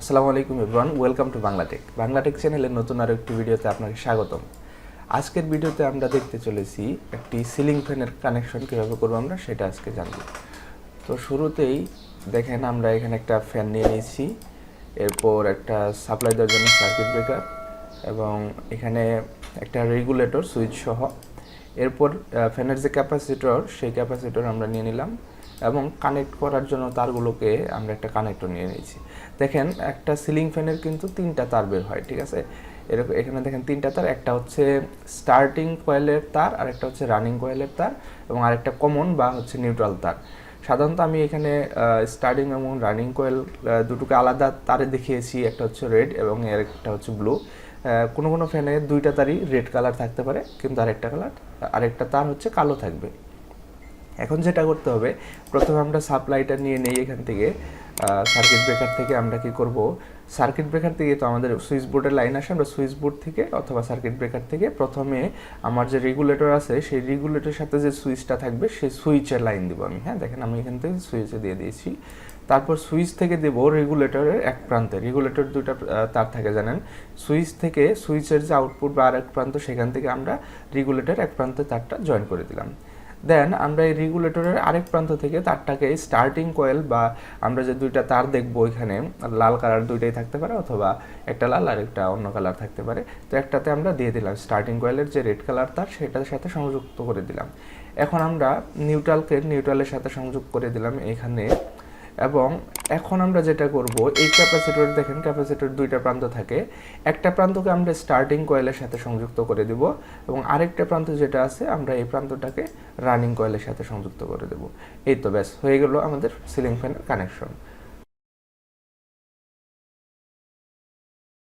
আসসালামু আলাইকুম everyone, welcome to Bangla Tech. Bangla Tech চ্যানেলের নতুন আরও একটি ভিডিওতে আপনাকে স্বাগতম। আজকের ভিডিওতে আমরা দেখতে চলেছি একটি সিলিং ফ্যানের কানেকশন কীভাবে করবো আমরা সেটা আজকে জানব। তো শুরুতেই দেখেন আমরা এখানে একটা ফ্যান নিয়ে নিয়েছি, এরপর একটা সাপ্লাই দেওয়ার জন্য সার্কিট ব্রেকার এবং এখানে একটা রেগুলেটর সুইচ সহ। এরপর ফ্যানের যে ক্যাপাসিটর সেই ক্যাপাসিটর আমরা নিয়ে নিলাম এবং কানেক্ট করার জন্য তারগুলোকে আমরা একটা কানেক্টর নিয়ে নিয়েছি। দেখেন একটা সিলিং ফ্যানের কিন্তু তিনটা তার বের হয়, ঠিক আছে। এরকম এখানে দেখেন তিনটা তার, একটা হচ্ছে স্টার্টিং কয়েলের তার, আরেকটা হচ্ছে রানিং কয়েলের তার এবং আরেকটা কমন বা হচ্ছে নিউট্রাল তার। সাধারণত আমি এখানে স্টার্টিং এবং রানিং কয়েল দুটোকে আলাদা তারে দেখিয়েছি, একটা হচ্ছে রেড এবং এর একটা হচ্ছে ব্লু। কোনো কোনো ফ্যানে দুইটা তারই রেড কালার থাকতে পারে, কিন্তু আরেকটা তার হচ্ছে কালো থাকবে। এখন যেটা করতে হবে, প্রথমে আমরা সাপ্লাইটা নিয়ে নেই এখান থেকে সার্কিট ব্রেকার থেকে। আমরা কি করব, সার্কিট ব্রেকার থেকে তো আমাদের সুইচ বোর্ডের লাইন আসে, আমরা সুইচ বোর্ড থেকে অথবা সার্কিট ব্রেকার থেকে প্রথমে আমার যে রেগুলেটর আছে সেই রেগুলেটরের সাথে যে সুইচটা থাকবে সেই সুইচের লাইন দিব আমি। হ্যাঁ দেখেন আমি এখান থেকে সুইচে দিয়ে দিয়েছি। তারপর সুইচ থেকে দেব রেগুলেটরের এক প্রান্তে। রেগুলেটর দুইটা তার থাকে জানেন, সুইচ থেকে সুইচের যে আউটপুট বা আরেক প্রান্ত সেখান থেকে আমরা রেগুলেটর এক প্রান্তে তারটা জয়েন করে দিলাম। দেন আমরা এই রেগুলেটরের আরেক প্রান্ত থেকে তারটাকে স্টার্টিং কয়েল বা আমরা যে দুইটা তার দেখবো এখানে লাল কালার দুইটাই থাকতে পারে অথবা একটা লাল আর একটা অন্য কালার থাকতে পারে, তো একটাতে আমরা দিয়ে দিলাম স্টার্টিং কয়েলের যে রেড কালার তার সেটার সাথে সংযুক্ত করে দিলাম। এখন আমরা নিউট্রালের সাথে সংযোগ করে দিলাম এখানে। এবং এখন আমরা যেটা করব, এই ক্যাপাসিটর দেখেন ক্যাপাসিটর দুইটা প্রান্ত থাকে, একটা প্রান্তকে আমরা স্টার্টিং কয়েলের সাথে সংযুক্ত করে দেব এবং আরেকটা প্রান্ত যেটা আছে আমরা এই প্রান্তটাকে রানিং কয়েলের সাথে সংযুক্ত করে দেব। এই তো ব্যাস হয়ে গেল আমাদের সিলিং ফ্যানের কানেকশন।